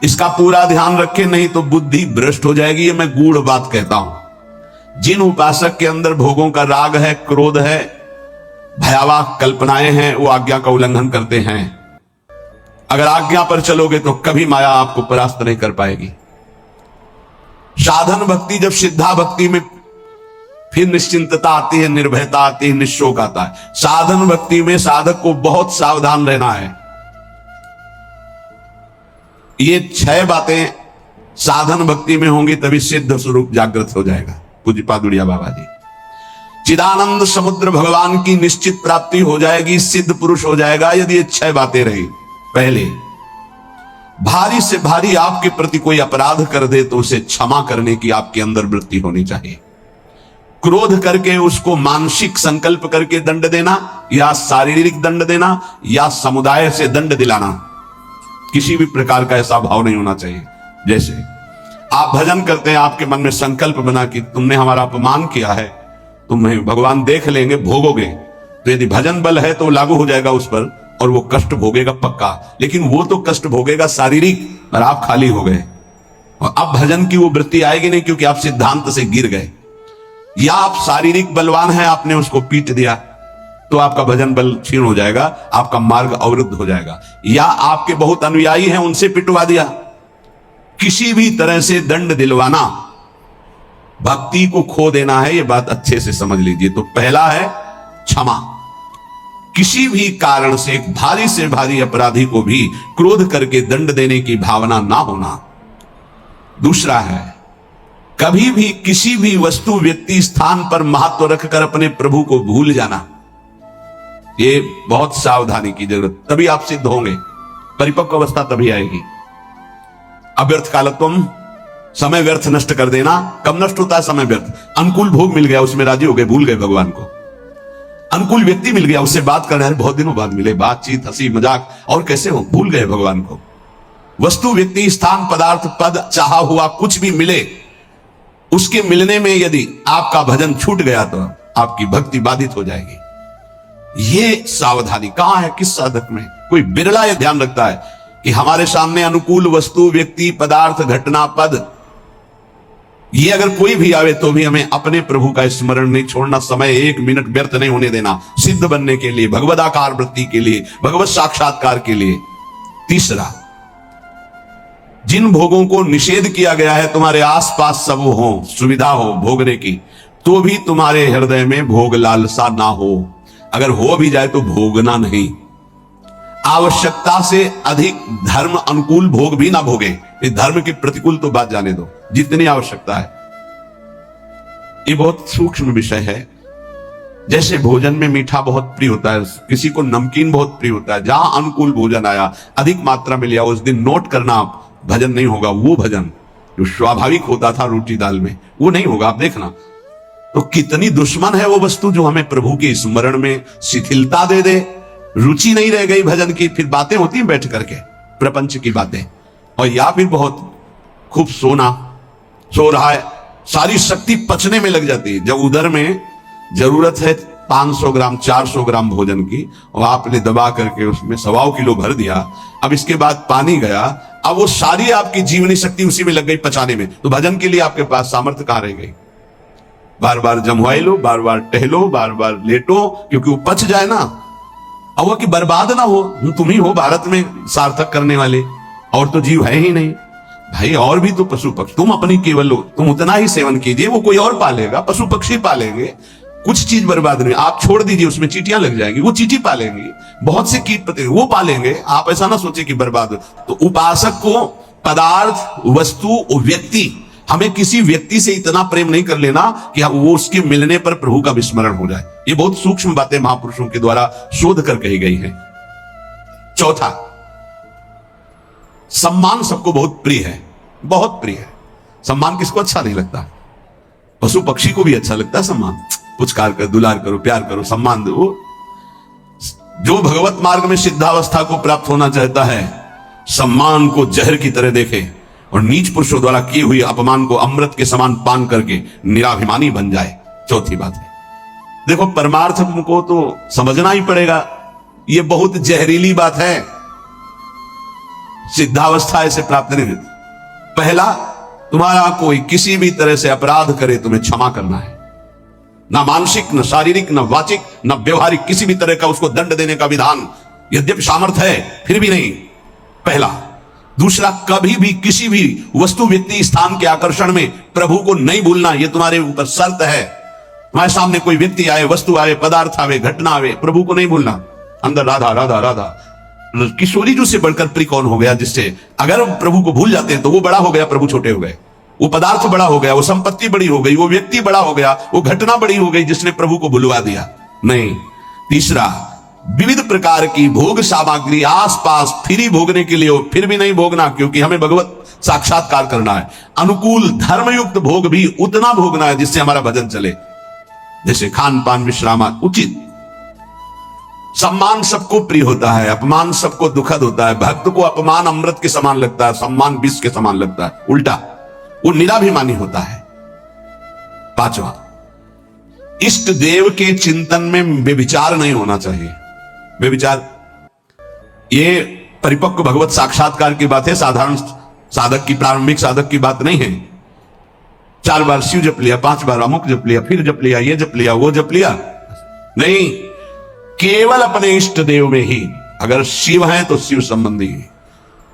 इसका पूरा ध्यान रखे, नहीं तो बुद्धि भ्रष्ट हो जाएगी। ये मैं गूढ़ बात कहता हूं। जिन उपासक के अंदर भोगों का राग है, क्रोध है, भयावह कल्पनाएं हैं, वो आज्ञा का उल्लंघन करते हैं। अगर आज्ञा पर चलोगे तो कभी माया आपको परास्त नहीं कर पाएगी। साधन भक्ति, जब सिद्धा भक्ति में फिर निश्चिंतता आती है, निर्भयता आती है, निशोक आता है। साधन भक्ति में साधक को बहुत सावधान रहना है। ये 6 बातें साधन भक्ति में होंगी तभी सिद्ध स्वरूप जागृत हो जाएगा। पूज्यपाद उड़िया बाबा जी, चिदानंद समुद्र भगवान की निश्चित प्राप्ति हो जाएगी, सिद्ध पुरुष हो जाएगा यदि ये 6 बातें रही। पहले, भारी से भारी आपके प्रति कोई अपराध कर दे तो उसे क्षमा करने की आपके अंदर वृत्ति होनी चाहिए। क्रोध करके उसको मानसिक संकल्प करके दंड देना, या शारीरिक दंड देना, या समुदाय से दंड दिलाना, किसी भी प्रकार का ऐसा भाव नहीं होना चाहिए। जैसे आप भजन करते हैं, आपके मन में संकल्प बना कि तुमने हमारा अपमान किया है, तुम्हें भगवान देख लेंगे, भोगोगे, तो यदि भजन बल है तो लागू हो जाएगा उस पर और वो कष्ट भोगेगा पक्का। लेकिन वो तो कष्ट भोगेगा शारीरिक, और आप खाली हो गए, और अब भजन की वो वृत्ति आएगी नहीं, क्योंकि आप सिद्धांत से गिर गए। या आप शारीरिक बलवान हैं, आपने उसको पीट दिया, तो आपका भजन बल क्षीण हो जाएगा, आपका मार्ग अवरुद्ध हो जाएगा। या आपके बहुत अनुयायी हैं, उनसे पिटवा दिया। किसी भी तरह से दंड दिलवाना भक्ति को खो देना है, ये बात अच्छे से समझ लीजिए। तो पहला है क्षमा। किसी भी कारण से एक भारी से भारी अपराधी को भी क्रोध करके दंड देने की भावना ना होना। दूसरा है, कभी भी किसी भी वस्तु, व्यक्ति, स्थान पर महत्व रखकर अपने प्रभु को भूल जाना, ये बहुत सावधानी की जरूरत। तभी आप सिद्ध होंगे, परिपक्व अवस्था तभी आएगी। अव्यर्थ कालत्वम, समय व्यर्थ नष्ट कर देना। कब नष्ट होता है समय व्यर्थ? अनुकूल भोग मिल गया, उसमें राजी हो गए, भूल गए भगवान को। अनुकूल व्यक्ति मिल गया, उससे बात करना है, बहुत दिनों बाद मिले, बातचीत, हंसी मजाक, और कैसे हो, भूल गए भगवान को। वस्तु, व्यक्ति, स्थान, पदार्थ, पद, चाहा हुआ कुछ भी मिले, उसके मिलने में यदि आपका भजन छूट गया तो आपकी भक्ति बाधित हो जाएगी। ये सावधानी कहां है, किस साधक में? कोई बिरला ये ध्यान रखता है कि हमारे सामने अनुकूल वस्तु, व्यक्ति, पदार्थ, घटना, पद, ये अगर कोई भी आवे तो भी हमें अपने प्रभु का स्मरण नहीं छोड़ना, समय 1 मिनट व्यर्थ नहीं होने देना, सिद्ध बनने के लिए, भगवदाकार वृत्ति के लिए, भगवत साक्षात्कार के लिए। तीसरा, जिन भोगों को निषेध किया गया है, तुम्हारे आसपास सब हो, सुविधा हो भोगने की, तो भी तुम्हारे हृदय में भोग लालसा ना हो। अगर हो भी जाए तो भोगना नहीं। आवश्यकता से अधिक धर्म अनुकूल भोग भी ना भोगे। इस धर्म के प्रतिकूल तो बात जाने दो, जितनी आवश्यकता है। ये बहुत सूक्ष्म विषय है। जैसे भोजन में मीठा बहुत प्रिय होता है, किसी को नमकीन बहुत प्रिय होता है, जहां अनुकूल भोजन आया, अधिक मात्रा में लिया, उस दिन नोट करना, भजन नहीं होगा। वो भजन जो स्वाभाविक होता था रोटी दाल में, वो नहीं होगा, आप देखना। तो कितनी दुश्मन है वो वस्तु जो हमें प्रभु के स्मरण में शिथिलता दे दे, रुचि नहीं रह गई भजन की, फिर बातें होती हैं बैठ करके, प्रपंच की बातें, और या फिर बहुत खूब सो रहा है, सारी शक्ति पचने में लग जाती है। जब उधर में जरूरत है 500 ग्राम 400 ग्राम भोजन की, और आपने दबा करके उसमें 1.25 किलो भर दिया, अब इसके बाद पानी गया, अब वो सारी आपकी जीवनी शक्ति उसी में लग गई पचाने में, तो भजन के लिए आपके पास सामर्थ्य कहां रह गई? बार बार जमवाई लो, बार बार टहलो, बार बार लेटो, क्योंकि वो पच जाए ना, और वो कि बर्बाद ना हो। तुम ही हो भारत में सार्थक करने वाले, और तो जीव है ही नहीं भाई। और भी तो पशु पक्षी, तुम अपनी केवल लो, तुम उतना ही सेवन कीजिए, वो कोई और पालेगा, पशु पक्षी पालेंगे, कुछ चीज बर्बाद नहीं। आप छोड़ दीजिए, उसमें चींटियां लग जाएंगी, वो चींटी पालेंगी, बहुत से कीट पतंगे वो पालेंगे, आप ऐसा ना सोचे कि बर्बाद हो। तो उपासक को पदार्थ, वस्तु, व्यक्ति, हमें किसी व्यक्ति से इतना प्रेम नहीं कर लेना कि वो उसके मिलने पर प्रभु का विस्मरण हो जाए। ये बहुत सूक्ष्म बातें महापुरुषों के द्वारा शोध कर कही गई हैं। चौथा, सम्मान सबको बहुत प्रिय है, बहुत प्रिय है। सम्मान किसको अच्छा नहीं लगता? पशु पक्षी को भी अच्छा लगता है सम्मान, पुचकार कर, दुलार करो, प्यार करो, सम्मान दो। जो भगवत मार्ग में सिद्धावस्था को प्राप्त होना चाहता है, सम्मान को जहर की तरह देखे और नीच पुरुषों द्वारा किए हुए अपमान को अमृत के समान पान करके निराभिमानी बन जाए। चौथी बात है, देखो परमार्थ को तो समझना ही पड़ेगा, यह बहुत जहरीली बात है। सिद्धावस्था ऐसे प्राप्त नहीं होती। पहला, तुम्हारा कोई किसी भी तरह से अपराध करे, तुम्हें क्षमा करना है, ना मानसिक, न शारीरिक, न वाचिक, न व्यवहारिक, किसी भी तरह का उसको दंड देने का विधान यद्यपि सामर्थ्य है फिर भी नहीं, पहला। दूसरा, कभी भी किसी भी वस्तु, व्यक्ति, स्थान के आकर्षण में प्रभु को नहीं भूलना, यह तुम्हारे ऊपर शर्त है। तुम्हारे सामने कोई व्यक्ति आए, वस्तु आए, पदार्थ आवे, घटना आवे, प्रभु को नहीं भूलना। अंदर राधा राधा राधा, किशोरी जी से बढ़कर प्रिय कौन हो गया, जिससे अगर प्रभु को भूल जाते हैं तो वो बड़ा हो गया, प्रभु छोटे हो गए, वो पदार्थ बड़ा हो गया, वो संपत्ति बड़ी हो गई, वो व्यक्ति बड़ा हो गया, वो घटना बड़ी हो गई जिसने प्रभु को भुलवा दिया। नहीं। तीसरा, विविध प्रकार की भोग सामग्री आसपास फ्री भोगने के लिए हो, फिर भी नहीं भोगना, क्योंकि हमें भगवत साक्षात्कार करना है। अनुकूल धर्मयुक्त भोग भी उतना भोगना है जिससे हमारा भजन चले, जैसे खान पान, विश्राम उचित। सम्मान सबको प्रिय होता है, अपमान सबको दुखद होता है। भक्त को अपमान अमृत के समान लगता है, सम्मान विष के समान लगता है, उल्टा, वो निराभिमानी होता है। पांचवा, इष्ट देव के चिंतन में व्यभिचार नहीं होना चाहिए। व्यभिचार ये परिपक्व भगवत साक्षात्कार की बात है, साधारण साधक की, प्रारंभिक साधक की बात नहीं है। 4 बार शिव जप लिया, 5 बार अमुक जप लिया, फिर जप लिया, ये जप लिया, वो जप लिया, नहीं। केवल अपने इष्ट देव में ही, अगर शिव है तो शिव संबंधी,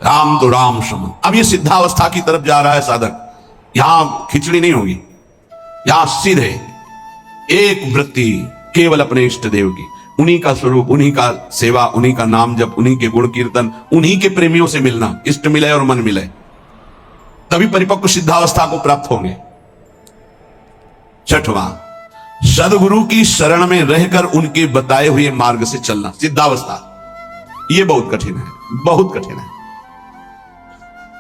राम तो राम संबंधी। अब ये सिद्धावस्था की तरफ जा रहा है साधक, यहां खिचड़ी नहीं होगी, यहां सीधे एक वृत्ति केवल अपने इष्ट देव की, उन्हीं का स्वरूप, उन्हीं का सेवा, उन्हीं का नाम जप, उन्हीं के गुण कीर्तन, उन्हीं के प्रेमियों से मिलना, इष्ट मिले और मन मिले, तभी परिपक्व सिद्धावस्था को प्राप्त होंगे। छठवां, सदगुरु की शरण में रहकर उनके बताए हुए मार्ग से चलना। सिद्धावस्था यह बहुत कठिन है, बहुत कठिन है।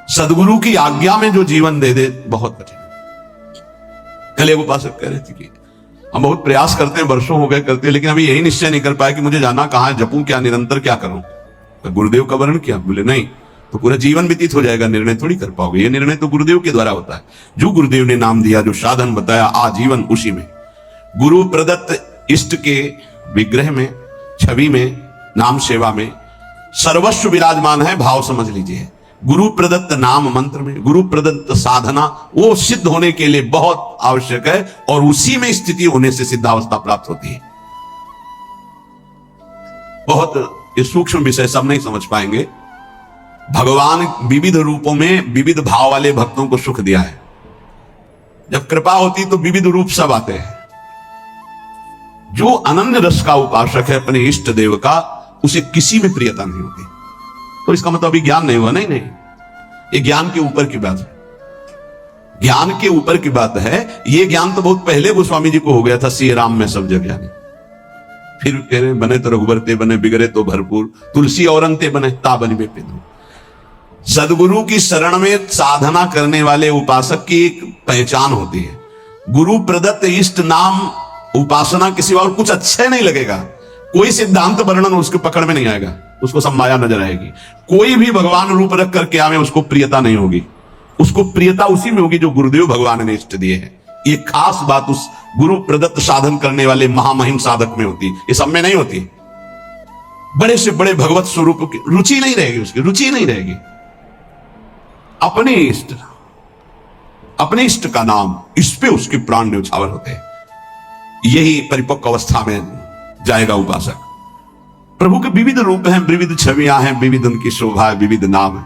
सदगुरु की आज्ञा में जो जीवन दे दे, बहुत कठिन है। कल एक उपासक कह रहे थे कि हम बहुत प्रयास करते हैं, वर्षों हो गए करते हैं, लेकिन अभी यही निश्चय नहीं कर पाए कि मुझे जाना कहां है, जपूं क्या, निरंतर क्या करूं। तो गुरुदेव का वर्ण किया, बोले नहीं तो पूरा जीवन व्यतीत हो जाएगा, निर्णय थोड़ी कर पाओगे। ये निर्णय तो गुरुदेव के द्वारा होता है। जो गुरुदेव ने नाम दिया, जो साधन बताया, आजीवन उसी में। गुरु प्रदत्त इष्ट के विग्रह में, छवि में, नाम सेवा में सर्वस्व विराजमान है, भाव समझ लीजिए। गुरु प्रदत्त नाम मंत्र में, गुरु प्रदत्त साधना, वो सिद्ध होने के लिए बहुत आवश्यक है, और उसी में स्थिति होने से सिद्धावस्था प्राप्त होती है। बहुत सूक्ष्म विषय, सब नहीं समझ पाएंगे। भगवान विविध रूपों में विविध भाव वाले भक्तों को सुख दिया है। जब कृपा होती तो विविध रूप सब आते हैं। जो अनन्य रस का उपासक है अपने इष्ट देव का, उसे किसी में प्रियता नहीं होती। तो इसका मतलब अभी ज्ञान नहीं हुआ, नहीं नहीं, ये ज्ञान के ऊपर की बात है। ज्ञान के ऊपर की बात है। ये ज्ञान तो बहुत पहले गोस्वामी जी को हो गया था, श्री राम में सब जग ज्ञानी। फिर कह रहे बने तो रघुबर ते बने, बिगड़े तो भरपूर, तुलसी और अंते बने ताबन में पितु। सदगुरु की शरण में साधना करने वाले उपासक की एक पहचान होती है। गुरु प्रदत्त इष्ट नाम उपासना किसी और कुछ अच्छे नहीं लगेगा, कोई सिद्धांत वर्णन उसके पकड़ में नहीं आएगा, उसको सब माया नजर आएगी। कोई भी भगवान रूप रख करके आवे उसको प्रियता नहीं होगी, उसको प्रियता उसी में होगी जो गुरुदेव भगवान ने इष्ट दिए हैं। ये खास बात उस गुरु प्रदत्त साधन करने वाले महामहिम साधक में होती, ये सब में नहीं होती। बड़े से बड़े भगवत स्वरूप की रुचि नहीं रहेगी, उसकी रुचि नहीं रहेगी। अपने इष्ट का नाम, इस पे उसके प्राण न्यौछावर होते हैं। यही परिपक्व अवस्था में जाएगा उपासक। प्रभु के विविध रूप हैं, विविध छवियां हैं, विविध उनकी शोभा है, विविध नाम है।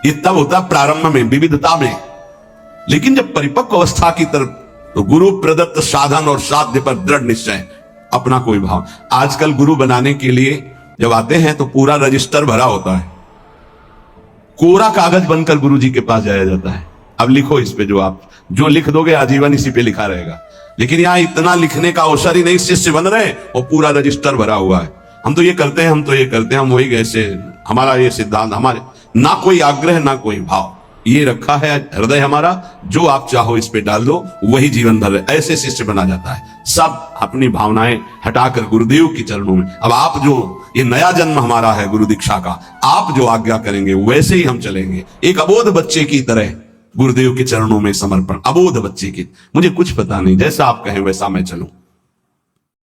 ये तब होता प्रारंभ में, विविधता में। लेकिन जब परिपक्व अवस्था की तरफ, तो गुरु प्रदत्त साधन और साध्य पर दृढ़ निश्चय, अपना कोई भाव। आजकल गुरु बनाने के लिए जब आते हैं तो पूरा रजिस्टर भरा होता है, कोरा कागज बनकर गुरु जी के पास जाया जाता है, अब लिखो इस पे, जो लिख दोगे आजीवन इसी पे लिखा रहेगा। लेकिन यहां इतना लिखने का अवसर ही नहीं, शिष्य बन रहे और पूरा रजिस्टर भरा हुआ है। हम तो ये करते हैं, हम तो ये करते हैं, हम वही कैसे, हमारा ये सिद्धांत, हमारे ना कोई आग्रह ना कोई भाव, ये रखा है हृदय हमारा, जो आप चाहो इस पे डाल दो, वही जीवन भर ऐसे शिष्य बना जाता है। सब अपनी भावनाएं हटाकर गुरुदेव की चरणों में, अब आप जो, ये नया जन्म हमारा है गुरु दीक्षा का, आप जो आज्ञा करेंगे वैसे ही हम चलेंगे। एक अबोध बच्चे की तरह गुरुदेव के चरणों में समर्पण, अबोध बच्चे की, मुझे कुछ पता नहीं, जैसा आप कहें वैसा मैं चलूं।